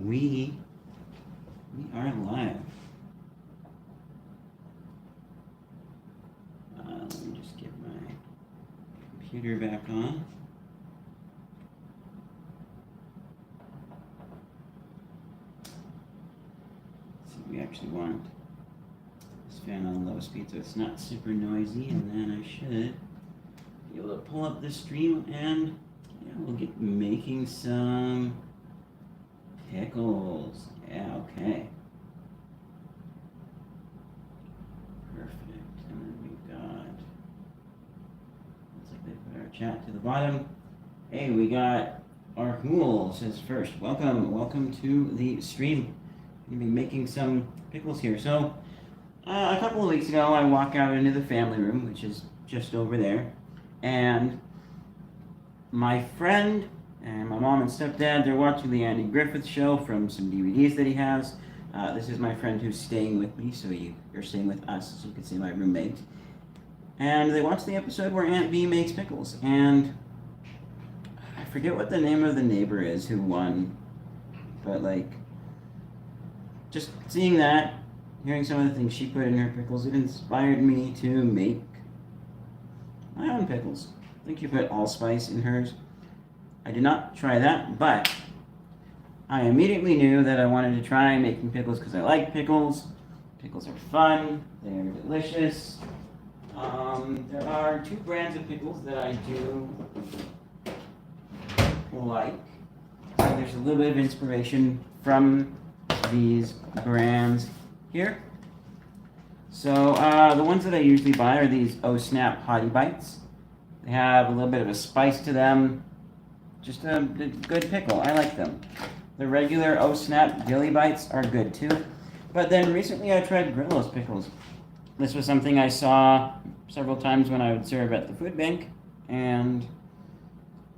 we are live. Let me just get my computer back on. So we actually want this fan on low speed so it's not super noisy, and then I should be able to pull up the stream and yeah, we'll get making some pickles. Yeah, okay. Perfect. And then we've got, looks like they put our chat to the bottom. Hey, we got our Hool says first. Welcome to the stream. I'm gonna be making some pickles here. So, a couple of weeks ago, I walk out into the family room, which is just over there, and my friend and my mom and stepdad, they're watching the Andy Griffith Show from some DVDs that he has. This is my friend who's staying with me, so you're staying with us, so you can see my roommate. And they watched the episode where Aunt B makes pickles, and I forget what the name of the neighbor is who won, but like, just seeing that, hearing some of the things she put in her pickles, it inspired me to make my own pickles. I think she put allspice in hers. I did not try that, but I immediately knew that I wanted to try making pickles because I like pickles. Pickles are fun. They're delicious. There are two brands of pickles that I do like. So there's a little bit of inspiration from these brands here. So the ones that I usually buy are these Oh Snap Hottie Bites. They have a little bit of a spice to them. Just a good pickle. I like them. The regular Oh Snap Dilly Bites are good too. But then recently I tried Grillo's pickles. This was something I saw several times when I would serve at the food bank, and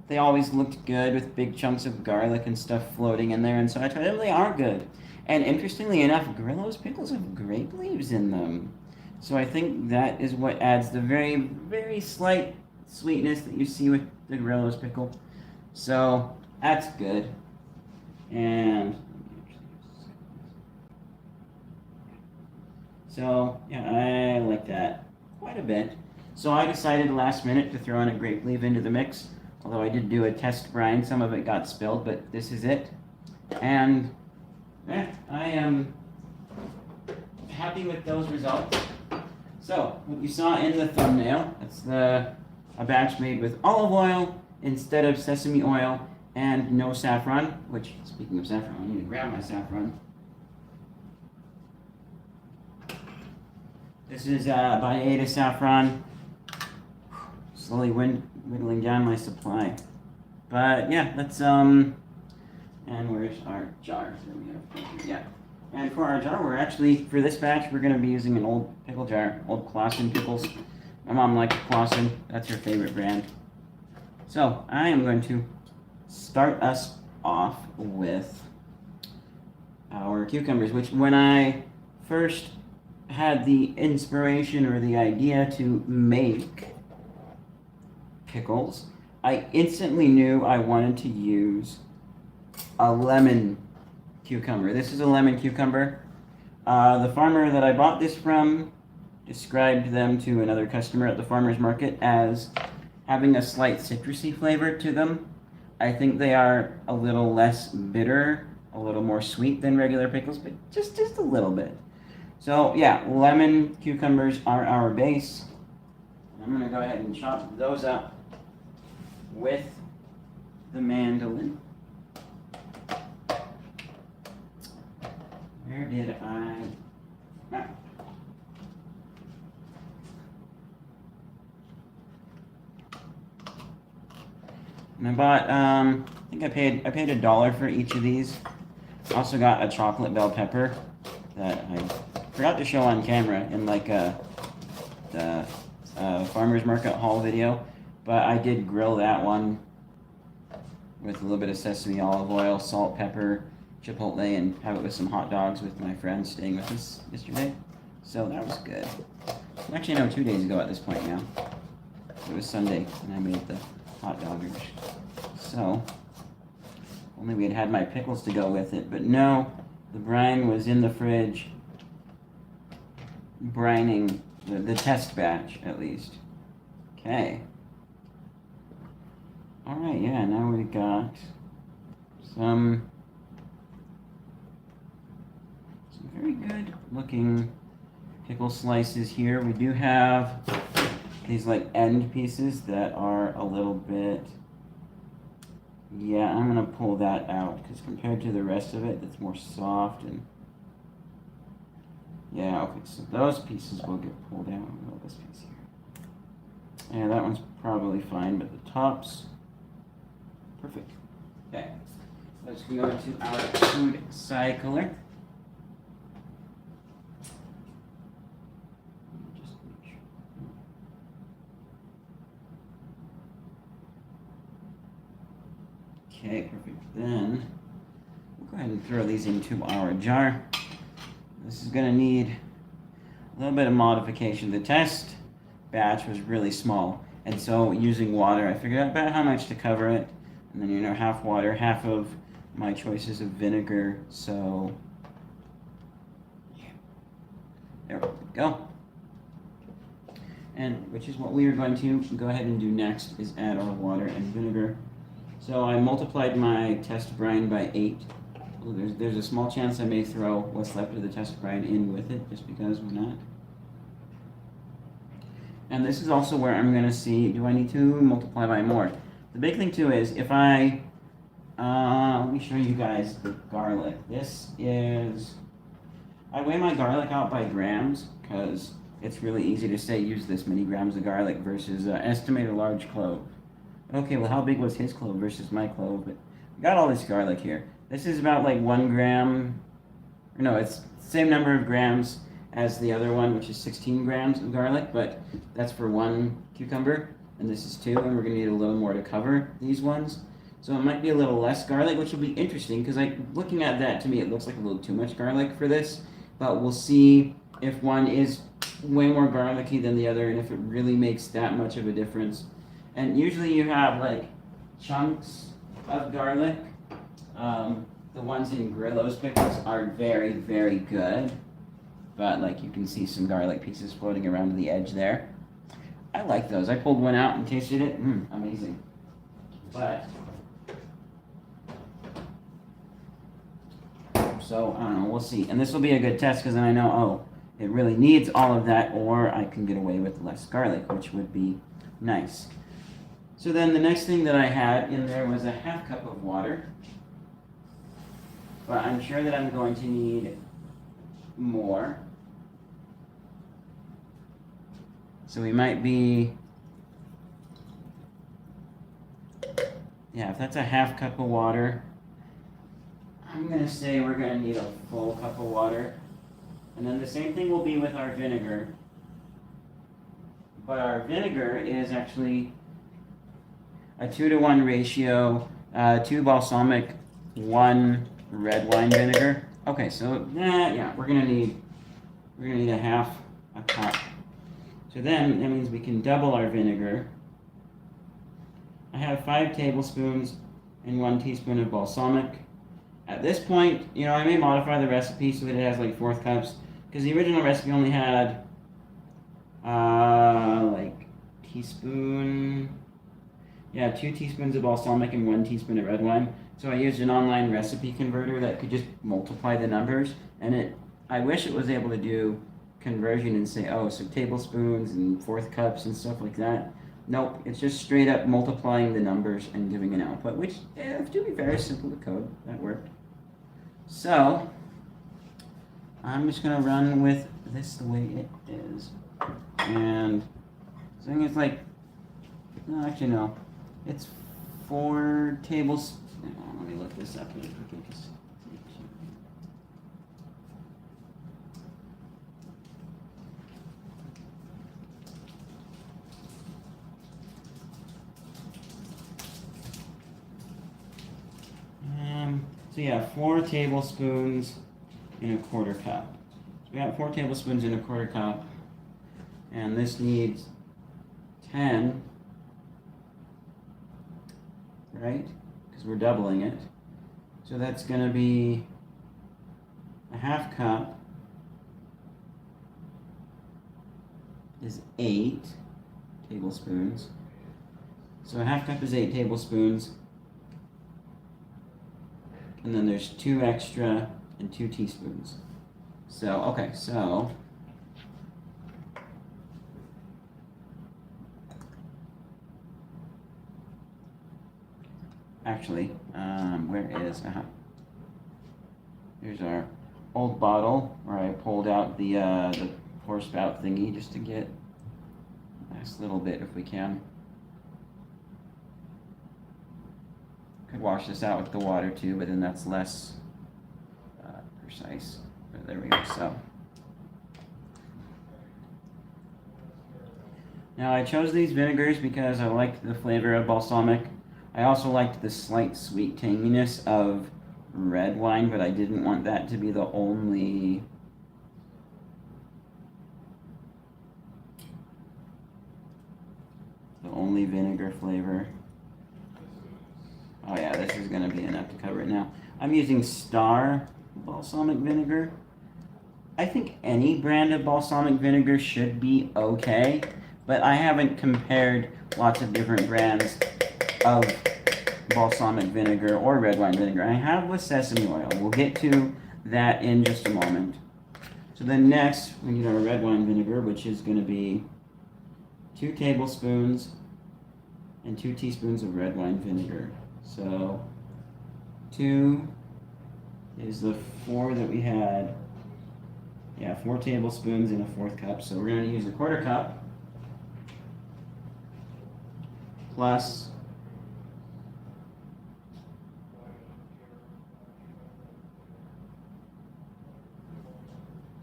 they always looked good with big chunks of garlic and stuff floating in there, and so I tried them. They are good. And interestingly enough, Grillo's pickles have grape leaves in them. So I think that is what adds the very, very slight sweetness that you see with the Grillo's pickle. So that's good. And so yeah, I like that quite a bit. So I decided last minute to throw in a grape leaf into the mix. Although I did do a test brine, some of it got spilled, but this is it. And yeah, I am happy with those results. So what you saw in the thumbnail, that's a batch made with olive oil instead of sesame oil and no saffron, which, speaking of saffron, I need to grab my saffron. This is by Ada Saffron. Slowly whittling down my supply. But yeah, let's, and where's our jar? There we go. Yeah. And for our jar, we're actually, for this batch, we're going to be using an old pickle jar, old Clausen pickles. My mom likes Clausen. That's her favorite brand. So I am going to start us off with our cucumbers, which when I first had the inspiration or the idea to make pickles, I instantly knew I wanted to use a lemon cucumber. This is a lemon cucumber. The farmer that I bought this from described them to another customer at the farmer's market as having a slight citrusy flavor to them. I think they are a little less bitter, a little more sweet than regular pickles, but just a little bit. So yeah, lemon cucumbers are our base. I'm going to go ahead and chop those up with the mandolin. Where did I... Ah. And I bought, I think I paid $1 for each of these. Also got a chocolate bell pepper that I forgot to show on camera in like the farmer's market haul video, but I did grill that one with a little bit of sesame, olive oil, salt, pepper, chipotle, and have it with some hot dogs with my friend staying with us yesterday. So that was good. Actually, no, 2 days ago at this point now. It was Sunday, and I made the hot doggers. So, Only we had my pickles to go with it, but no, the brine was in the fridge, brining the test batch at least. Okay. Alright, yeah, now we've got some very good looking pickle slices here. We do have these like end pieces that are a little bit, yeah, I'm gonna pull that out because compared to the rest of it, it's more soft and yeah, okay, so those pieces will get pulled out. Oh, this piece here. Yeah, that one's probably fine, but the tops, perfect. Okay, let's go into our food cycler. Okay, perfect. Then we'll go ahead and throw these into our jar. This is going to need a little bit of modification. The test batch was really small, and so using water, I figured out about how much to cover it, and then, you know, half water, half of my choices of vinegar, so yeah. There we go. And which is what we are going to go ahead and do next, is add our water and vinegar. So I multiplied my test brine by 8. There's a small chance I may throw what's left of the test brine in with it, just because why not? And this is also where I'm going to see, do I need to multiply by more? The big thing too is if I, let me show you guys the garlic. This is, I weigh my garlic out by grams because it's really easy to say use this many grams of garlic versus estimate a large clove. Okay, well how big was his clove versus my clove? But we got all this garlic here. This is about like 1 gram, or no, it's the same number of grams as the other one, which is 16 grams of garlic, but that's for 1 cucumber, and this is 2, and we're gonna need a little more to cover these ones. So it might be a little less garlic, which will be interesting, because looking at that, to me, it looks like a little too much garlic for this, but we'll see if one is way more garlicky than the other, and if it really makes that much of a difference. And usually you have like chunks of garlic. The ones in Grillo's pickles are very, very good. But like you can see some garlic pieces floating around the edge there. I like those. I pulled one out and tasted it. Amazing. But, so I don't know, we'll see. And this will be a good test because then I know, oh, it really needs all of that, or I can get away with less garlic, which would be nice. So then the next thing that I had in there was a half cup of water. But I'm sure that I'm going to need more. So we might be, yeah, if that's a half cup of water, I'm going to say we're going to need a full cup of water. And then the same thing will be with our vinegar. But our vinegar is actually a 2-to-1 ratio, 2 balsamic, 1 red wine vinegar. Okay, so yeah, we're gonna need a half a cup. So then that means we can double our vinegar. I have 5 tablespoons and 1 teaspoon of balsamic. At this point, you know, I may modify the recipe so that it has like 4th cups, because the original recipe only had like teaspoon. Yeah, 2 teaspoons of balsamic and 1 teaspoon of red wine. So I used an online recipe converter that could just multiply the numbers, and I wish it was able to do conversion and say, oh, so tablespoons and 4th cups and stuff like that. Nope, it's just straight up multiplying the numbers and giving an output, which, to be very simple to code, that worked. So, I'm just gonna run with this the way it is. And so I think it's like, no, actually no. It's 4 tablespoons. Let me look this up really quickly. So yeah, 4 tablespoons in a 1/4 cup. So we got 4 tablespoons in a 1/4 cup, and this needs 10, right? Because we're doubling it. So that's going to be a half cup is 8 tablespoons. So a half cup is 8 tablespoons. And then there's 2 extra and 2 teaspoons. So, okay, so actually, where is, here's our old bottle where I pulled out the pour spout thingy just to get a nice little bit if we can. Could wash this out with the water too, but then that's less precise. But there we go. So now I chose these vinegars because I liked the flavor of balsamic. I also liked the slight sweet tanginess of red wine, but I didn't want that to be the only vinegar flavor. Oh yeah, this is going to be enough to cover it now. I'm using Star balsamic vinegar. I think any brand of balsamic vinegar should be okay, but I haven't compared lots of different brands of balsamic vinegar or red wine vinegar. I have with sesame oil. We'll get to that in just a moment. So then next, we need our red wine vinegar, which is going to be 2 tablespoons and 2 teaspoons of red wine vinegar. So 2 is the 4 that we had. Yeah, 4 tablespoons in a 1/4 cup. So we're going to use a 1/4 cup plus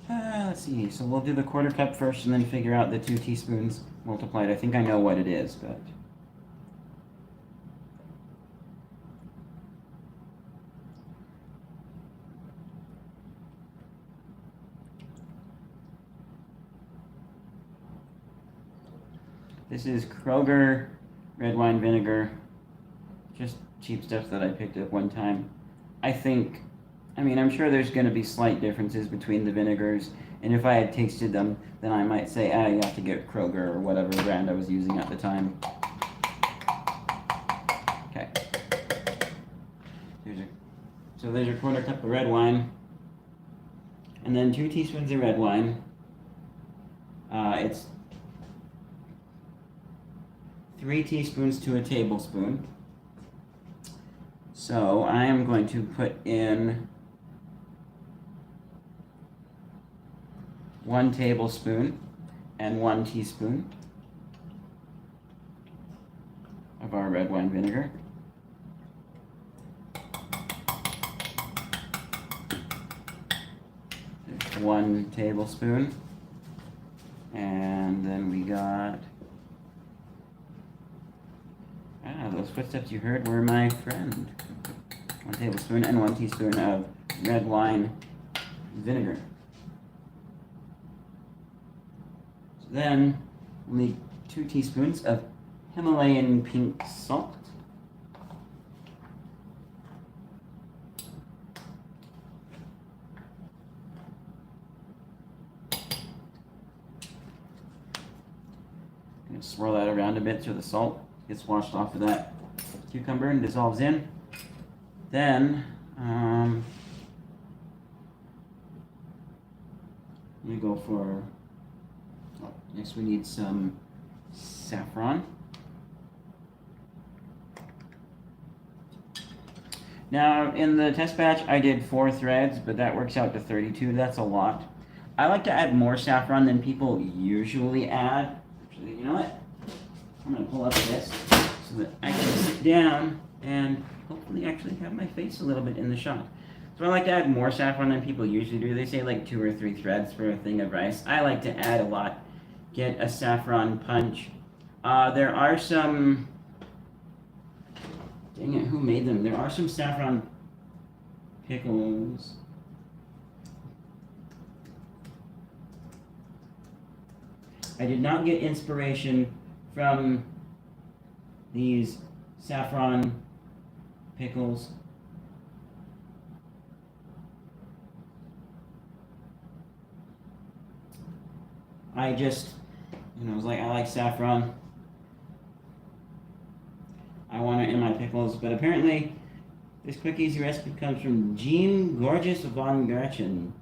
let's see. So we'll do the 1/4 cup first and then figure out the 2 teaspoons multiplied. I think I know what it is, but this is Kroger red wine vinegar. Just cheap stuff that I picked up one time. I'm sure there's going to be slight differences between the vinegars, and if I had tasted them, then I might say, you have to get Kroger or whatever brand I was using at the time. Okay. So there's your 1/4 cup of red wine, and then 2 teaspoons of red wine. It's 3 teaspoons to a tablespoon. So I am going to put in 1 tablespoon and 1 teaspoon of our red wine vinegar. There's 1 tablespoon. And then we got, those footsteps you heard were my friend. 1 tablespoon and 1 teaspoon of red wine vinegar. So then we'll need 2 teaspoons of Himalayan pink salt. Gonna swirl that around a bit so the salt gets washed off of that cucumber and dissolves in. Then we go for, next we need some saffron. Now in the test batch I did 4 threads, but that works out to 32. That's a lot. I like to add more saffron than people usually add. Actually, you know what? I'm going to pull up this so that I can sit down and hopefully actually have my face a little bit in the shot. So I like to add more saffron than people usually do. They say like 2 or 3 threads for a thing of rice. I like to add a lot. Get a saffron punch. There are some, dang it, who made them? There are some saffron pickles. I did not get inspiration from these saffron pickles I just, was like, I like saffron. I want it in my pickles, but apparently this quick easy recipe comes from Jean Gorgeous von Gretchen.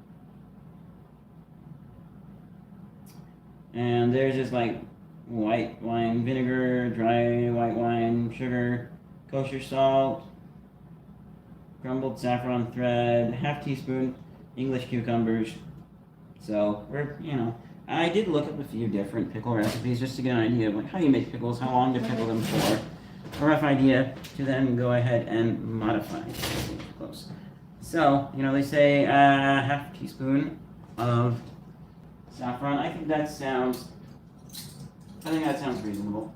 And there's just like white wine vinegar, dry white wine, sugar, kosher salt, crumbled saffron thread, half teaspoon English cucumbers. So I did look up a few different pickle recipes just to get an idea of like how you make pickles, how long to pickle them for, a rough idea to then go ahead and modify. Close. So they say half teaspoon of saffron. I think that sounds reasonable.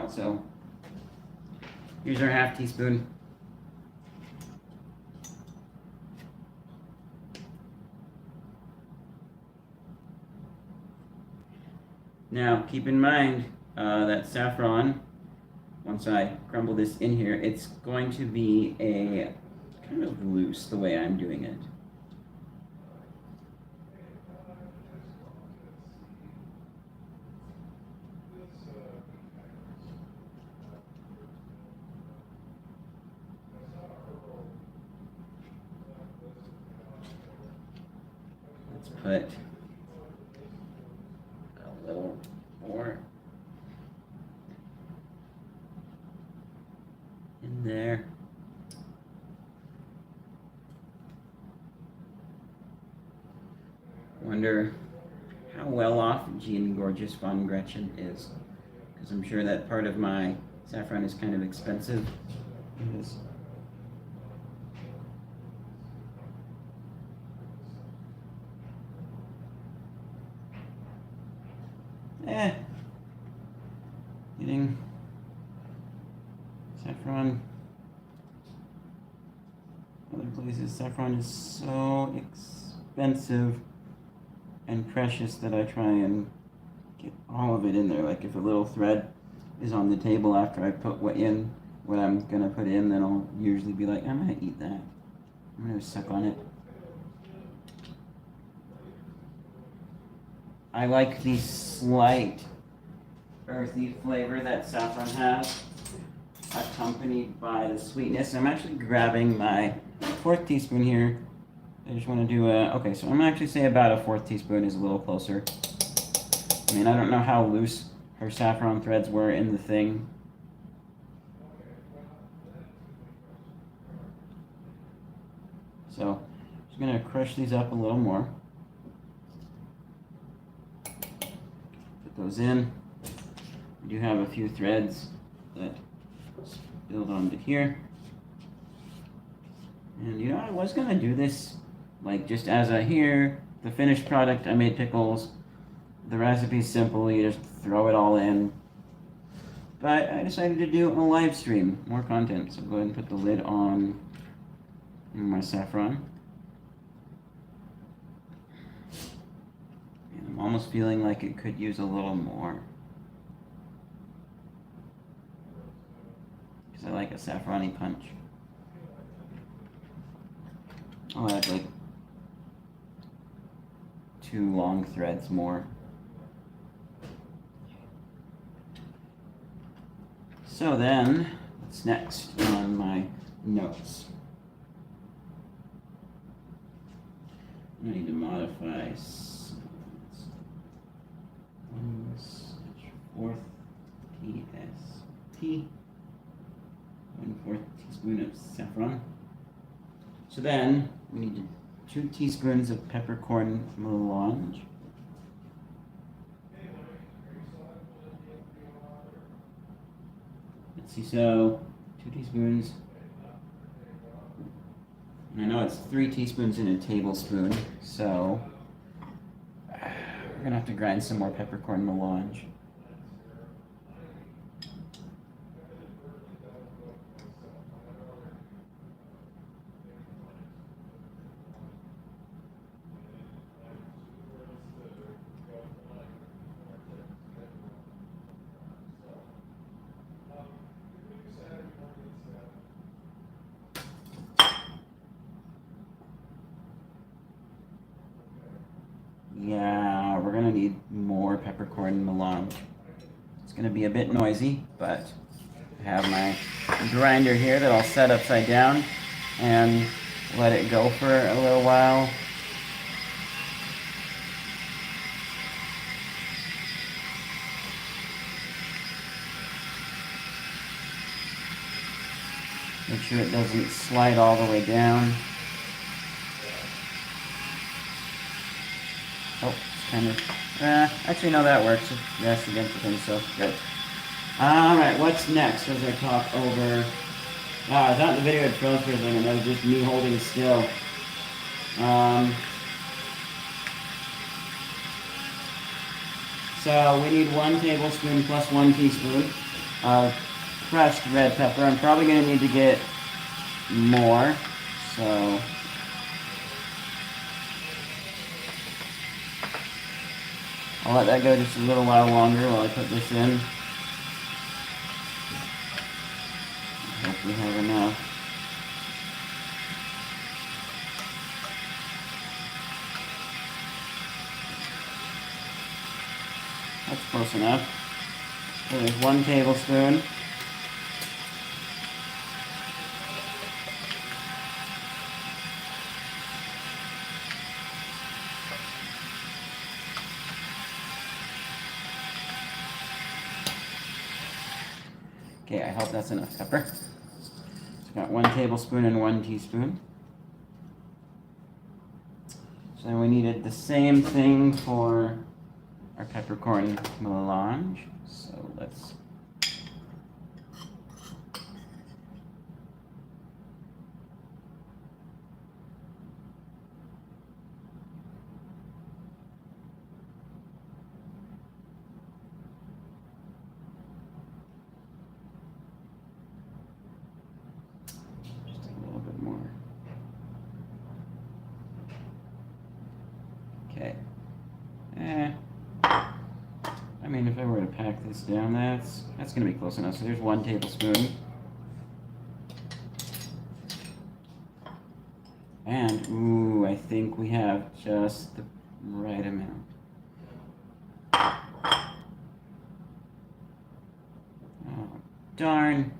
So here's our half teaspoon. Now keep in mind that saffron, once I crumble this in here, it's going to be a kind of loose the way I'm doing it. Let's put a little more in there. Wonder how well off Jean Gorgeous von Gretchen is, because I'm sure that part of my saffron is kind of expensive. It is. Getting saffron other places. Saffron is so expensive and precious that I try and get all of it in there. Like if a little thread is on the table after I put what I'm gonna put in, then I'll usually be like, I'm gonna eat that. I'm gonna suck on it. I like the slight earthy flavor that saffron has, accompanied by the sweetness. I'm actually grabbing my 4th teaspoon here. I just want to do okay, so I'm going to actually say about a 4th teaspoon is a little closer. I mean, I don't know how loose her saffron threads were in the thing. So, just going to crush these up a little more. Put those in. We do have a few threads that build onto here. And I was going to do this like just as the finished product. I made pickles. The recipe's simple, you just throw it all in. But I decided to do a live stream, more content. So go ahead and put the lid on my saffron. And I'm almost feeling like it could use a little more, because I like a saffron-y punch. I'll add like 2 long threads more. So then, what's next on my notes? I need to modify 1/4 TST, 1/4 teaspoon of saffron. So then we need 2 teaspoons of peppercorn melange. Let's see, so 2 teaspoons. And I know it's 3 teaspoons in a tablespoon, so we're gonna have to grind some more peppercorn melange. Yeah, need more peppercorn melange. It's going to be a bit noisy, but I have my grinder here that I'll set upside down and let it go for a little while. Make sure it doesn't slide all the way down. Oh, it's kind of... actually, no, that works. Yes, against the thing, so good. Alright, what's next as I talk over... I thought the video had frozen for a second. That was just me holding still. So we need 1 tablespoon plus 1 teaspoon of crushed red pepper. I'm probably going to need to get more, so I'll let that go just a little while longer while I put this in. I hope we have enough. That's close enough. So there's 1 tablespoon. Okay, I hope that's enough pepper. So I've got 1 tablespoon and 1 teaspoon. So then we needed the same thing for our peppercorn melange. So let's okay. I mean, if I were to pack this down, that's going to be close enough. So there's 1 tablespoon. And, ooh, I think we have just the right amount. Oh, darn.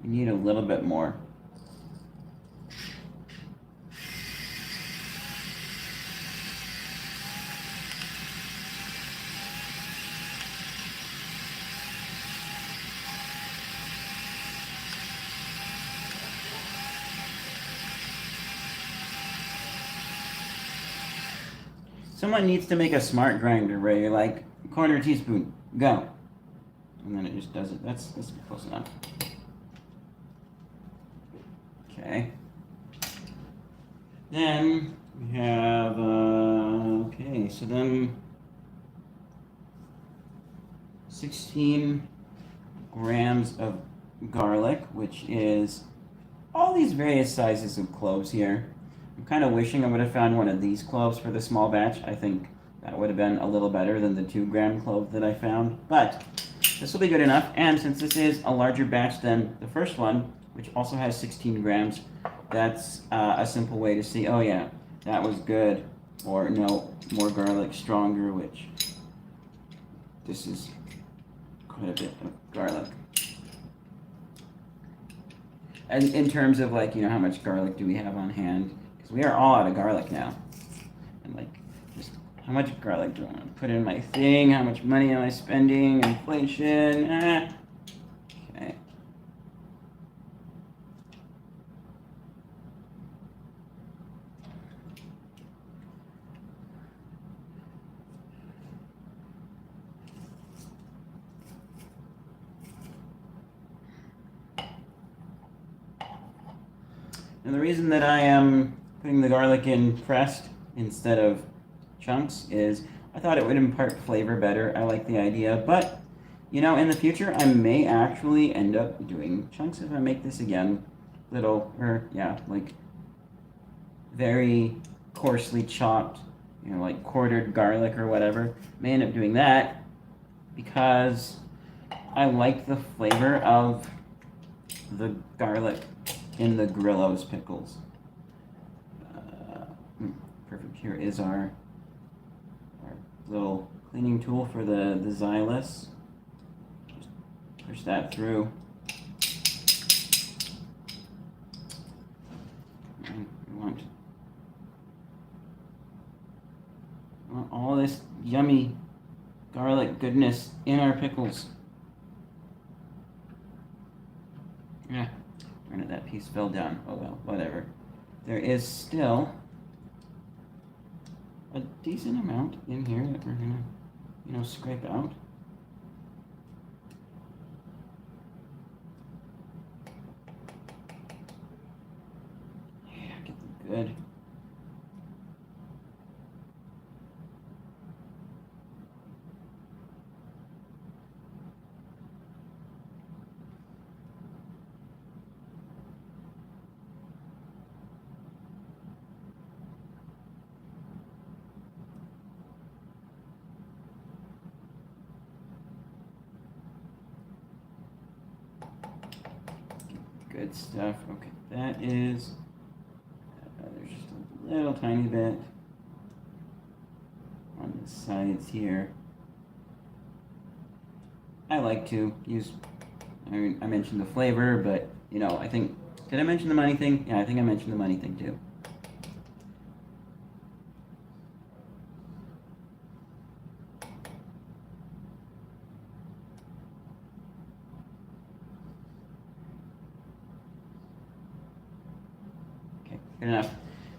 We need a little bit more. Someone needs to make a smart grinder where you're like, 1/4 teaspoon, go. And then it just does it. That's close enough. Okay. Then we have, okay, so then 16 grams of garlic, which is all these various sizes of cloves here. I'm kind of wishing I would have found one of these cloves for the small batch. I think that would have been a little better than the 2-gram clove that I found. But this will be good enough. And since this is a larger batch than the first one, which also has 16 grams, that's a simple way to see, oh yeah, that was good. Or no, more garlic, stronger, which this is quite a bit of garlic. And in terms of like, you know, how much garlic do we have on hand? We are all out of garlic now. And like, just how much garlic do I want to put in my thing? How much money am I spending? Inflation. Okay. And the reason that I am putting the garlic in pressed instead of chunks is I thought it would impart flavor better. I like the idea, but you know, in the future I may actually end up doing chunks if I make this again. Like very coarsely chopped, you know, like quartered garlic or whatever. May end up doing that because I like the flavor of the garlic in the Grillo's pickles. Perfect. Here is our little cleaning tool for the xylus. Just push that through. And we want all this yummy garlic goodness in our pickles. Yeah, darn it, that piece fell down. Oh well, whatever. There is still a decent amount in here that we're gonna, scrape out. Yeah, get them good. Good stuff. Okay, that is, there's just a little tiny bit on the sides here. I like to use, I mentioned the flavor, but, I think, did I mention the money thing? Yeah, I think I mentioned the money thing too. Good enough.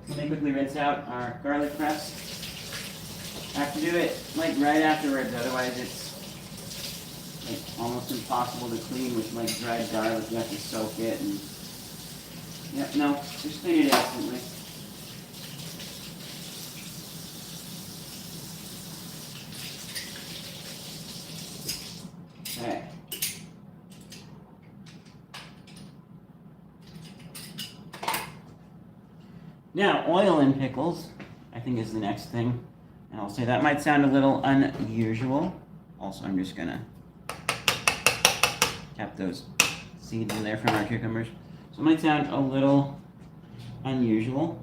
Let me quickly rinse out our garlic press. I have to do it right afterwards, otherwise it's almost impossible to clean with dried garlic. You have to soak it and no, just clean it instantly. Okay. Now, oil in pickles, I think, is the next thing. And I'll say that might sound a little unusual. Also, I'm just going to tap those seeds in there from our cucumbers. So it might sound a little unusual.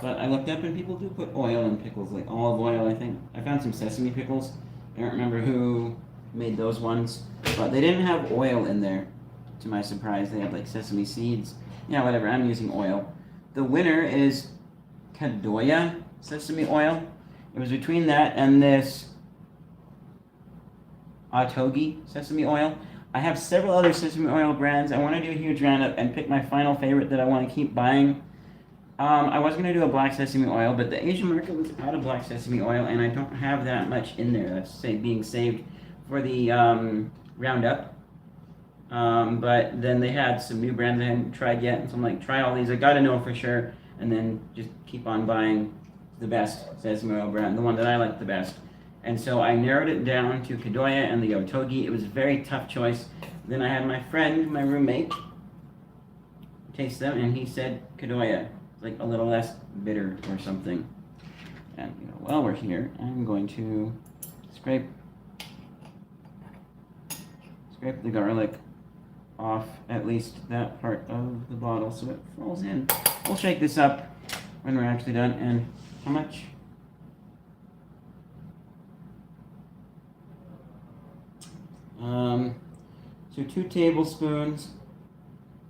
But I looked up and people do put oil in pickles, like olive oil, I think. I found some sesame pickles. I don't remember who made those ones. But they didn't have oil in there, to my surprise. They had sesame seeds. Yeah, whatever, I'm using oil. The winner is Kadoya sesame oil. It was between that and this Atogi sesame oil. I have several other sesame oil brands. I want to do a huge roundup and pick my final favorite that I want to keep buying. I was going to do a black sesame oil, but the Asian market was out of black sesame oil, and I don't have that much in there. That's being saved for the roundup. But then they had some new brands I hadn't tried yet, and so I'm like, try all these. I gotta know for sure, and then just keep on buying the best sesame oil brand, the one that I like the best. And so I narrowed it down to Kadoya and the Otogi. It was a very tough choice. Then I had my friend, my roommate, taste them, and he said Kadoya. It's a little less bitter or something. And while we're here, I'm going to scrape the garlic off at least that part of the bottle so it falls in. We'll shake this up when we're actually done. And how much? So 2 tablespoons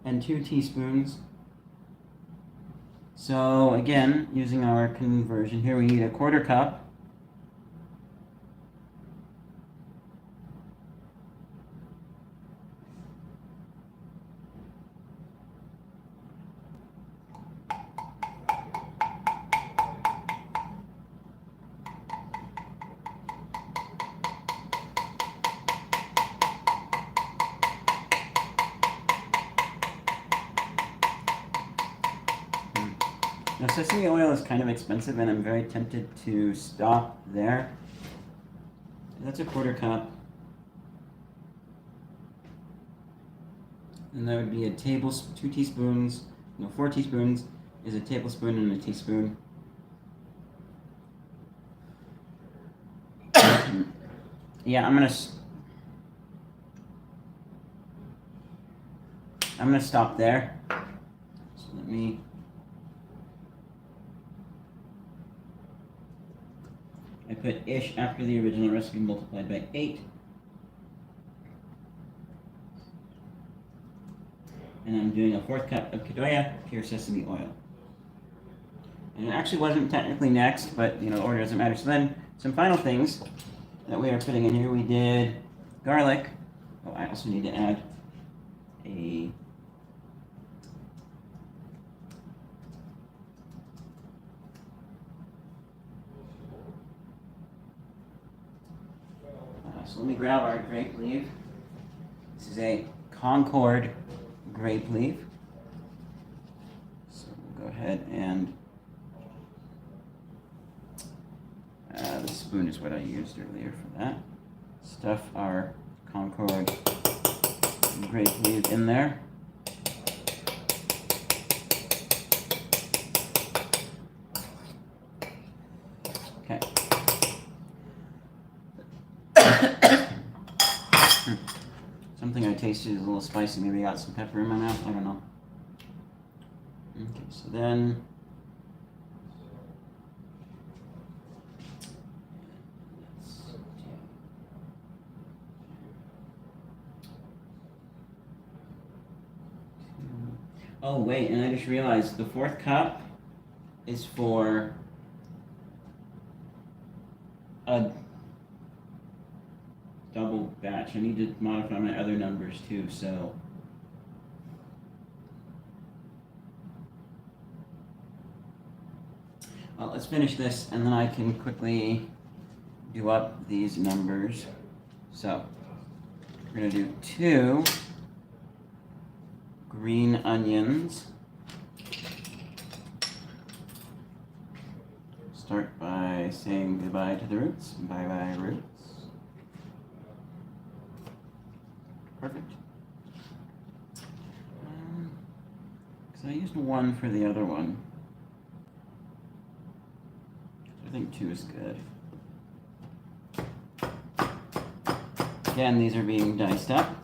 and 2 teaspoons. So again, using our conversion here, we need a 1/4 cup. Now, sesame oil is kind of expensive, and I'm very tempted to stop there. That's a 1/4 cup. And that would be 2 teaspoons, 4 teaspoons is a tablespoon and a teaspoon. Yeah, I'm gonna stop there. So let me. I put ish after the original recipe multiplied by 8. And I'm doing a 4th cup of Kadoya pure sesame oil. And it actually wasn't technically next, but you know, order doesn't matter. So then, some final things that we are putting in here. We did garlic. Oh, I also need to add a so let me grab our grape leaf. This is a Concord grape leaf. So we'll go ahead and the spoon is what I used earlier for that. Stuff our Concord grape leaf in there. Okay. Something I tasted is a little spicy. Maybe I got some pepper in my mouth. I don't know. Okay, so then oh wait, and I just realized the 4th cup is for a double batch. I need to modify my other numbers too, so well, let's finish this and then I can quickly do up these numbers. So we're going to do 2 green onions. Start by saying goodbye to the roots. Bye-bye, roots. Perfect. Because I used 1 for the other one. I think 2 is good. Again, these are being diced up.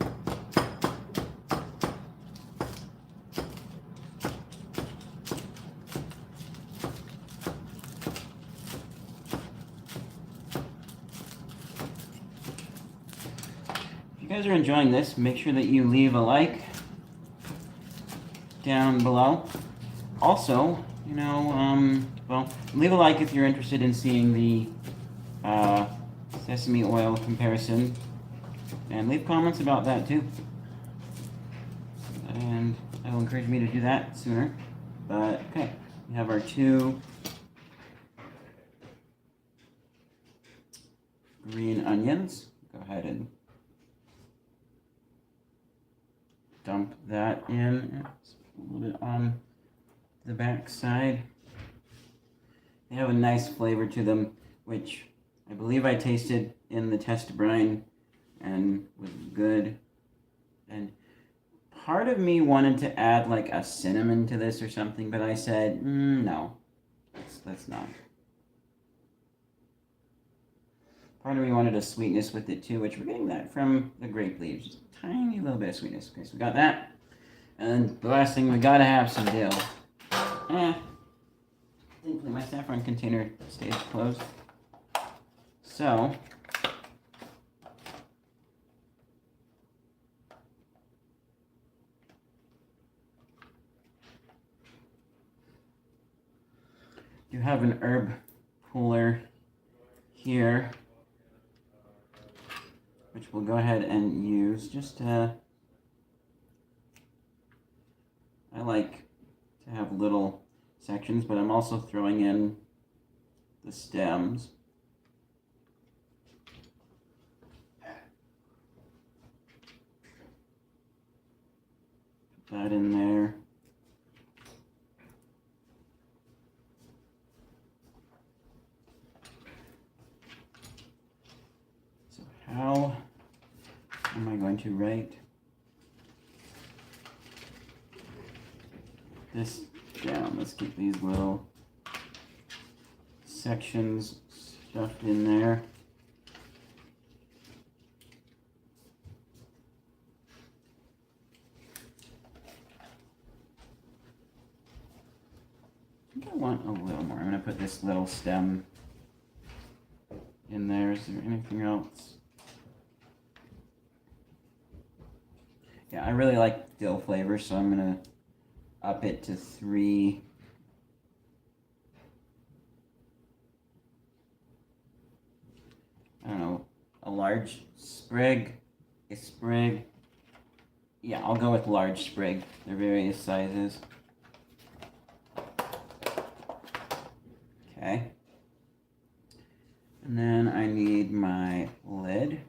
If you guys are enjoying this, make sure that you leave a like down below. Also, you know, well, leave a like if you're interested in seeing the sesame oil comparison, and leave comments about that too. And that will encourage me to do that sooner. But okay, we have our 2 green onions. Go ahead and dump that in. A little bit on the back side. They have a nice flavor to them, which I believe I tasted in the test brine and was good. And part of me wanted to add like a cinnamon to this or something, but I said, no, let's not. Part of me wanted a sweetness with it too, which we're getting that from the grape leaves. Just a tiny little bit of sweetness. Okay, so we got that. And the last thing, we gotta have some dill. Thankfully my saffron container stays closed. So, you have an herb cooler here, which we'll go ahead and use just to, I like to have little sections, but I'm also throwing in the stems. Put that in there. So how am I going to write this down? Let's keep these little sections stuffed in there. I think I want a little more. I'm going to put this little stem in there. Is there anything else? Yeah, I really like dill flavor, so I'm gonna up it to 3. I don't know, a large sprig, a sprig. Yeah, I'll go with large sprig. They're various sizes. Okay. And then I need my lid.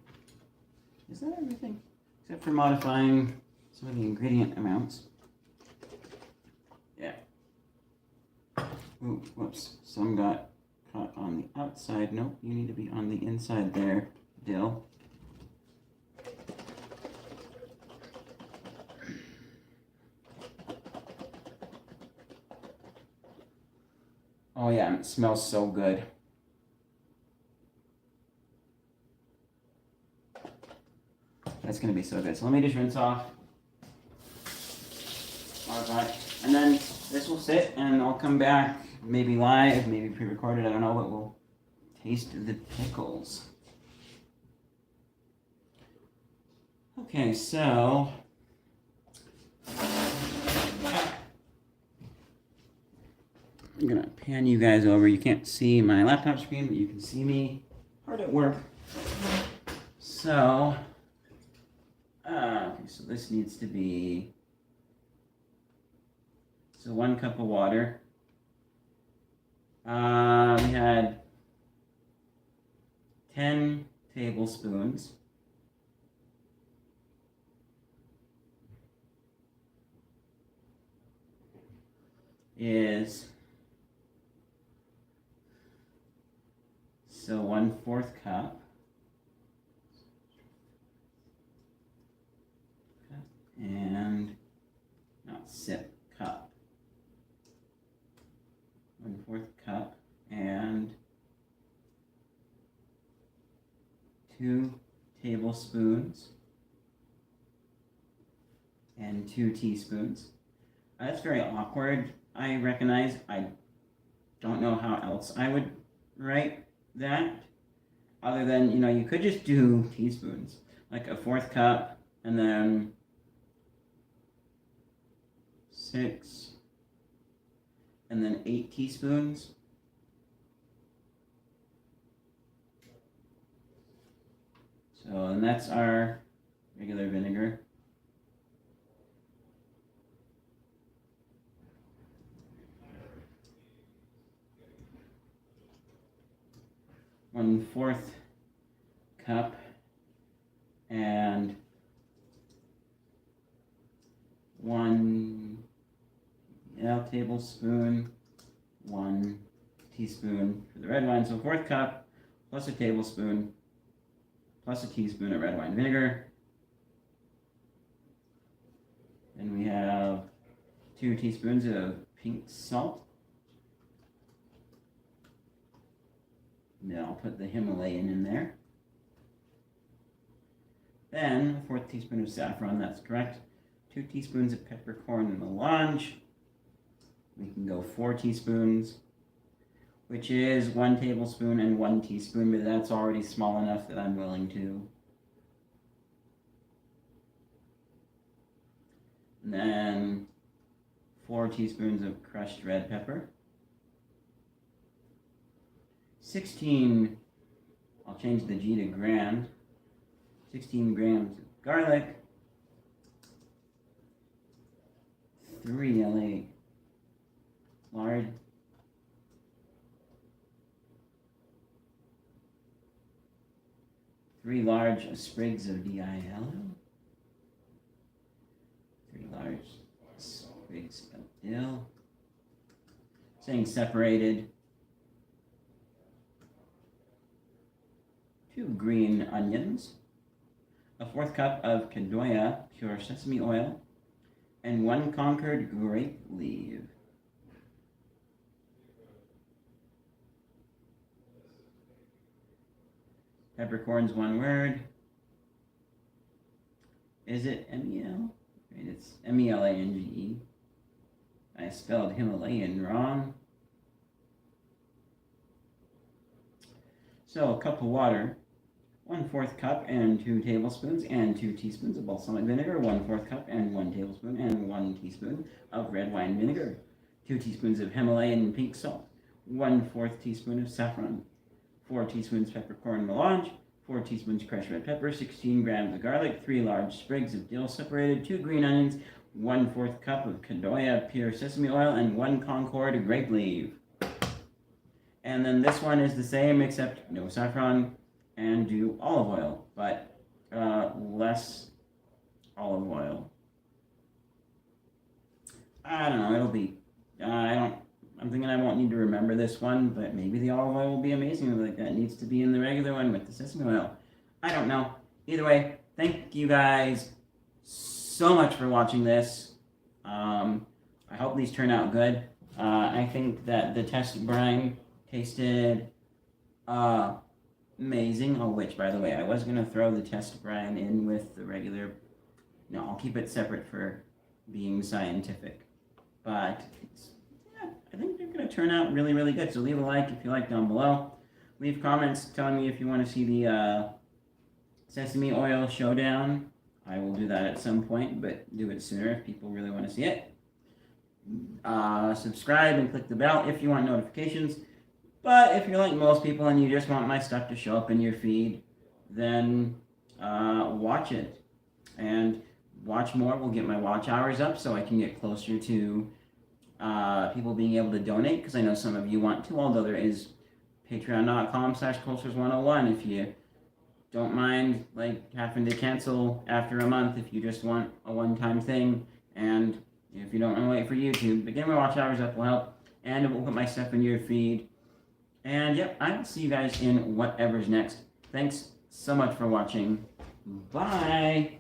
Is that everything? Except for modifying some of the ingredient amounts. Yeah. Ooh, whoops. Some got caught on the outside. Nope, you need to be on the inside there, dill. Oh yeah, it smells so good. That's gonna be so good. So let me just rinse off. Alright, and then this will sit, and I'll come back, maybe live, maybe pre-recorded, I don't know, but we'll taste the pickles. Okay, so I'm gonna pan you guys over. You can't see my laptop screen, but you can see me hard at work. So, okay, so this needs to be, so 1 cup of water. We had 10 tablespoons. Is, so 1/4 cup. And, not sip, cup. 1/4 cup and 2 tablespoons and 2 teaspoons. That's very awkward, I recognize. I don't know how else I would write that, other than, you know, you could just do teaspoons, like 1/4 cup and then 6 and then 8 teaspoons. So, and that's our regular vinegar. One-fourth cup and 1 tablespoon, 1 teaspoon for the red wine. So 1/4 cup plus a tablespoon plus a teaspoon of red wine vinegar. Then we have 2 teaspoons of pink salt. And then I'll put the Himalayan in there. Then 1/4 teaspoon of saffron, that's correct. 2 teaspoons of peppercorn melange. We can go 4 teaspoons, which is 1 tablespoon and 1 teaspoon, but that's already small enough that I'm willing to. And then 4 teaspoons of crushed red pepper. 16, I'll change the G to grand, 16 grams of garlic, 3 LA lard, 3 large sprigs of DIL, 3 large sprigs of dill, saying separated, 2 green onions, 1/4 cup of Kadoya pure sesame oil, and 1 Concord grape leaf. Peppercorn's 1 word. Is it M-E-L? Right, it's M-E-L-A-N-G-E. I spelled Himalayan wrong. So a cup of water, 1/4 cup and 2 tablespoons and 2 teaspoons of balsamic vinegar, 1/4 cup and 1 tablespoon and 1 teaspoon of red wine vinegar, 2 teaspoons of Himalayan pink salt, 1/4 teaspoon of saffron, 4 teaspoons peppercorn melange, 4 teaspoons crushed red pepper, 16 grams of garlic, 3 large sprigs of dill separated, 2 green onions, 1/4 cup of Kadoya pure sesame oil, and 1 Concord grape leaf. And then this one is the same except no saffron, and do olive oil, but less olive oil. I don't know, it'll be, I'm thinking I won't need to remember this one, but maybe the olive oil will be amazing, like that needs to be in the regular one with the sesame oil. I don't know. Either way, thank you guys so much for watching this. I hope these turn out good. I think that the test brine tasted amazing. Oh, which, by the way, I was going to throw the test brine in with the regular. No, I'll keep it separate for being scientific. But, yeah, I think they're going to turn out really, really good. So leave a like if you like down below. Leave comments telling me if you want to see the sesame oil showdown. I will do that at some point, but do it sooner if people really want to see it. Subscribe and click the bell if you want notifications. But if you're like most people and you just want my stuff to show up in your feed, then watch it. And watch more will get my watch hours up so I can get closer to people being able to donate, because I know some of you want to, although there is patreon.com/cultures101 if you don't mind like having to cancel after a month if you just want a one-time thing, and if you don't want to wait for YouTube. But getting my watch hours up will help, and it will put my stuff in your feed. And yep, I will see you guys in whatever's next. Thanks so much for watching. Bye!